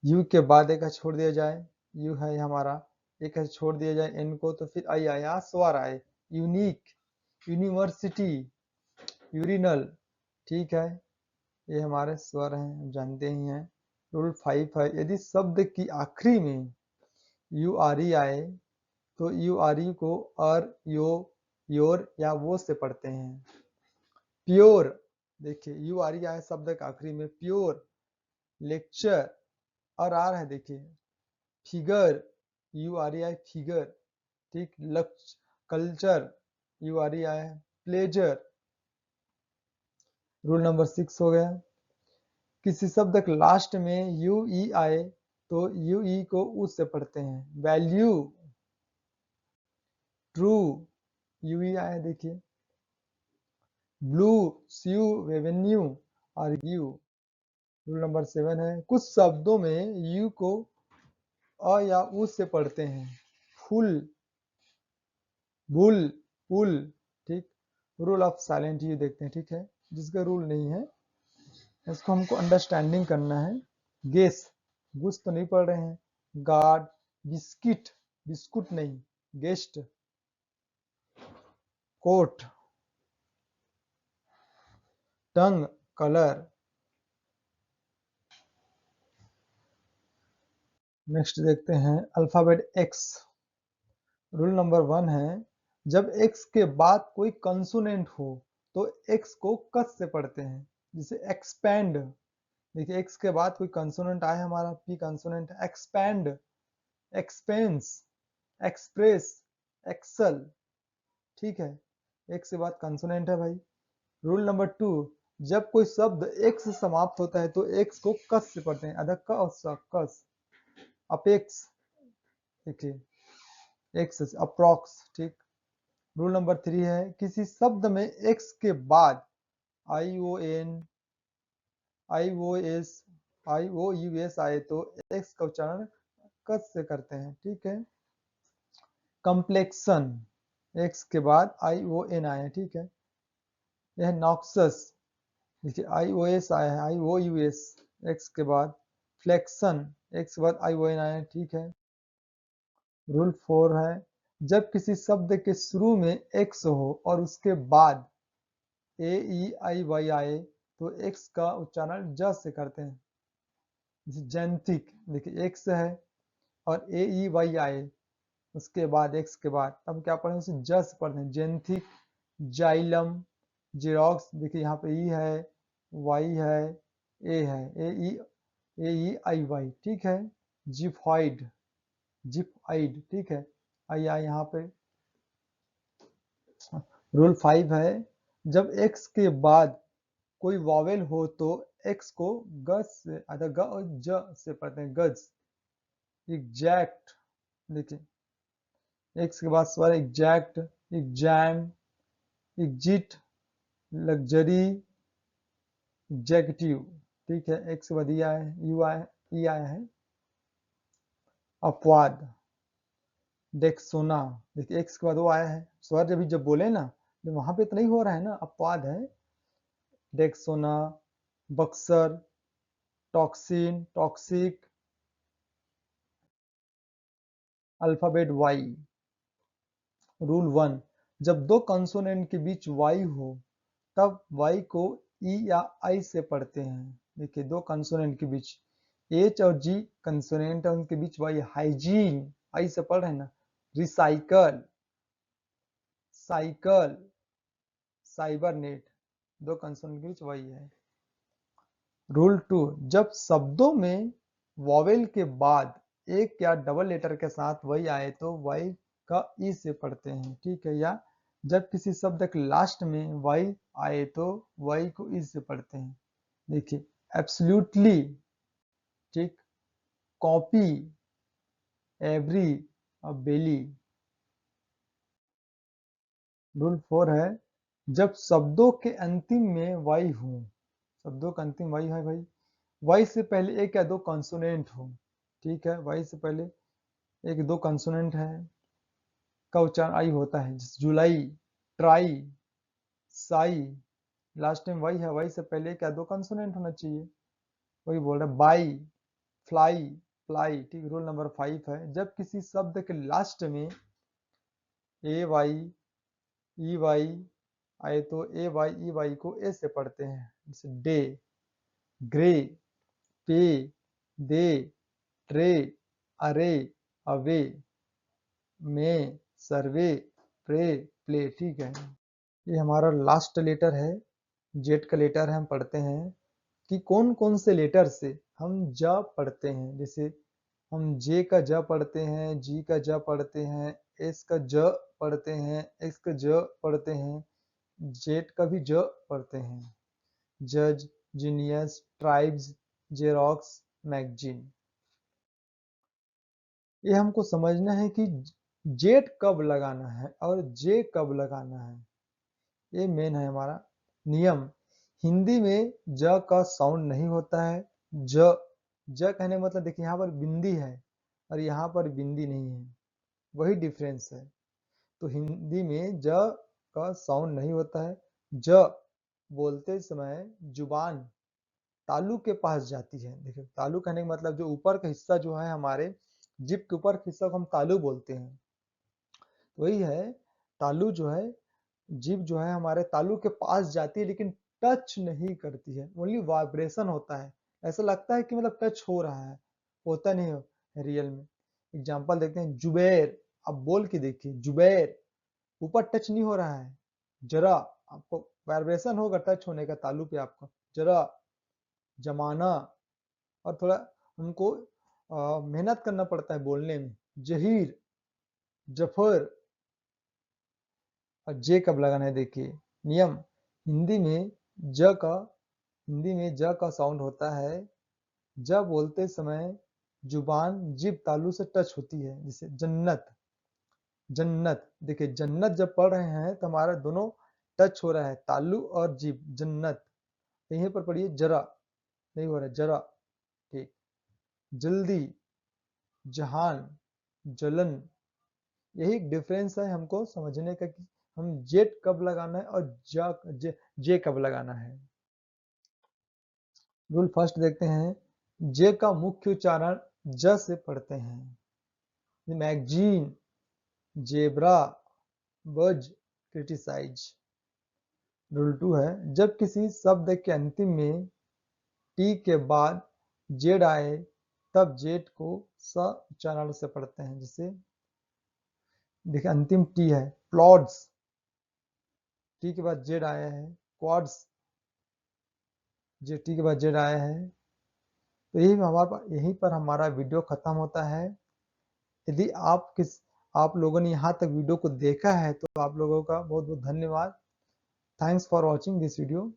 [SPEAKER 1] यू के बाद एक अक्षर छोड़ दिया जाए, यू है हमारा, एक अक्षर छोड़ दिया जाए एन को तो फिर आई आया, स्वर आए। यूनिक, यूनिवर्सिटी, यूरिनल, ठीक है, ये हमारे स्वर हैं, जानते ही हैं। रूल 5 है यदि शब्द की आखिरी में यू आर ई आए तो यू आर ई को अर, यो, योर या वो से पढ़ते हैं। प्योर, देखिए यू आर ई आए शब्द के आखिरी में, प्योर। लेक्चर, और आ रहा है देखिए। Figure, you R E I, figure, ठीक। लक्ष्य, कल्चर, यू आर ई आया है। प्लेजर। रूल नंबर 6 हो गया किसी शब्द के लास्ट में यू ई आए तो यू ई को उ से पढ़ते हैं। वैल्यू, ट्रू, यू ई आया देखिए। ब्लू, स्यू, रेवेन्यू, और यू। रूल नंबर 7 है कुछ शब्दों में यू को अ या उ से पढ़ते हैं। फुल, बुल, पुल, ठीक। रूल ऑफ साइलेंट यू देखते हैं, ठीक है, जिसका रूल नहीं है इसको हमको अंडरस्टैंडिंग करना है। गेस, गुस तो नहीं पढ़ रहे हैं। गार्ड, बिस्किट, बिस्कुट नहीं, गेस्ट। कोट, टंग, कलर। नेक्स्ट देखते हैं अल्फाबेट एक्स। रूल नंबर 1 है, जब एक्स के बाद कोई कंसोनेंट हो तो एक्स को कस से पढ़ते हैं। जैसे एक्सपैंड, देखिए एक्स के बाद कोई कंसोनेंट आया हमारा, P consonant, expand, expense, express, axle, ठीक है, एक्स के बाद कंसोनेंट है भाई। रूल नंबर 2, जब कोई शब्द एक्स से समाप्त होता है तो एक्स को कस से पढ़ते हैं। अदा कस, अपेक्स, देखिए एक्स, अप्रॉक्स, ठीक। रूल नंबर 3 है, किसी शब्द में एक्स के बाद आई ओ एन, आई ओ एस, आई ओ यू एस आए तो एक्स का उच्चारण कस से करते हैं, ठीक है। कम्प्लेक्सन, एक्स के बाद आई ओ एन आए हैं, ठीक है। यह नॉक्सस, देखिए आई ओ एस आया है, आई ओ यू एस, एक्स के बाद। फ्लेक्शन, एक्स के बाद आई ओ एन आया है, ठीक है। रूल 4 है, जब किसी शब्द के शुरू में एक्स हो और उसके बाद ए ई आई वाई आए तो एक्स का उच्चारण ज से करते हैं। जैसे जेंथिक, देखिए एक्स है और ए ई वाई आए उसके बाद एक्स के बाद, तब क्या पढ़ें, उसे ज से पढ़ते हैं। जेंथिक, जाइलम, जेरोक्स, देखिए यहाँ पे ई है, वाई है, ए है, ए ई आई वाई, ठीक है। जिफाइड, जिफाइड, ठीक है, आई आई यहाँ पे। रूल 5 है, जब एक्स के बाद कोई वॉवेल हो तो एक्स को गज से, अगर ग और ज से पढ़ते हैं, गज। एग्जैक्ट, देखिए एक्स के बाद स्वर exact, exam, exit, luxury, executive, ठीक है। एक्स के बाद ई आया है, यू आया, ई आया है। अपवाद, डेक्सोना, देखिए एक्स के बाद वो आया है, स्वर जब बोले ना, तो वहां पे तो नहीं हो रहा है ना, अपवाद है। Dexona, Buxar, toxin, toxic. Alphabet Y. Rule 1, जब दो कंसोनेंट के बीच वाई हो तब वाई को ई या आई से पढ़ते हैं। देखिए दो कंसोनेंट के बीच एच और जी कंसोनेंट है, उनके बीच वाई। हाइजीन, आई से पढ़ रहे हैं ना। रिसाइकल, साइकिल, साइबरनेट, दो कंसोनेंट के बीच वाई है। रूल 2, जब शब्दों में वॉवेल के बाद एक या डबल लेटर के साथ वाई आए तो वाई का ई से पढ़ते हैं, ठीक है। या जब किसी शब्द के लास्ट में वाई आए तो वाई को ई से पढ़ते हैं। देखिए एब्सोल्युटली, ठीक, कॉपी, एवरी और बेली। रूल 4 है, जब शब्दों के अंतिम में वाई हो, शब्दों का अंतिम वाई है भाई, वाई से पहले एक या दो कंसोनेंट हो, ठीक है। वाई से पहले एक दो कंसोनेंट है का उच्चारण आई होता है, जैसे July, try, sigh. Last time Y है, वाई से पहले एक या दो कंसोनेंट होना चाहिए, वही बोल रहे। बाई, फ्लाई, फ्लाई, ठीक। रूल नंबर 5 है, जब किसी शब्द के लास्ट में ए वाई, ई वाई आए तो ए वाई ई वाई को ए से पढ़ते हैं। जैसे डे, ग्रे, पे, दे, ट्रे, अरे, अवे, में, सर्वे, प्रे, प्ले, ठीक है। ये हमारा लास्ट लेटर है, जेड का लेटर है। हम पढ़ते हैं कि कौन कौन से लेटर से हम ज पढ़ते हैं। जैसे हम जे का ज पढ़ते हैं, जी का ज पढ़ते हैं, एस का ज पढ़ते हैं, एक्स का ज पढ़ते हैं, जेड का भी ज पढ़ते हैं। जज, जीनियस, ट्राइब्स, जेरोक्स, मैगजीन। ये हमको समझना है कि जेड कब लगाना है और जे कब लगाना है, ये मेन है हमारा नियम। हिंदी में ज का साउंड नहीं होता है। ज, ज कहने का मतलब देखिए यहाँ पर बिंदी है और यहाँ पर बिंदी नहीं है, वही डिफरेंस है। तो हिंदी में ज का साउंड नहीं होता है। ज बोलते समय जुबान तालु के पास जाती है। देखिए तालु कहने का मतलब जो ऊपर का हिस्सा जो है हमारे जिप के ऊपर हिस्सा को हम तालु बोलते हैं, वही है। तालु जो है, जीभ जो है हमारे तालु के पास जाती है लेकिन टच नहीं करती है, ओनली वाइब्रेशन होता है। ऐसा लगता है कि मतलब टच हो रहा है, होता नहीं हो। रियल में। एग्जाम्पल देखते हैं, जुबैर, आप बोल के देखिए, जुबैर, ऊपर टच नहीं हो रहा है, जरा, आपको वाइब्रेशन होगा टच होने का तालु पे आपका, जरा, जमाना, और थोड़ा उनको मेहनत करना पड़ता है बोलने में, जहीर, जफर, और जे कब लगाना है देखिए। नियम, हिंदी में ज का हिंदी में ज का साउंड होता है जब बोलते समय जुबान जिब तालु से टच होती है, जैसे जन्नत, जन्नत, देखिए जन्नत जब पढ़ रहे हैं तो हमारा दोनों टच हो रहा है, तालु और जिब, जन्नत। यहीं पर पढ़िए जरा, नहीं हो रहा है, जरा, ठीक। जल्दी, जहान, जलन, यही डिफरेंस है हमको समझने का कि हम जेट कब लगाना है और जे कब लगाना है। रूल फर्स्ट देखते हैं, जे का मुख्य उच्चारण ज से पढ़ते हैं। मैगजीन, जेब्रा, बज, क्रिटिसाइज। रूल 2 है, जब किसी शब्द के अंतिम में टी के बाद जेड आए तब जेड को स उच्चारण से पढ़ते हैं। जैसे देखिए अंतिम टी है, प्लॉड्स, टी के बाद जेड आया है, क्वाड्स, जे टी के बाद जेड आया है। तो यहीं पर हमारा वीडियो खत्म होता है। यदि आप लोगों ने यहाँ तक वीडियो को देखा है तो आप लोगों का बहुत बहुत धन्यवाद। Thanks for watching this video.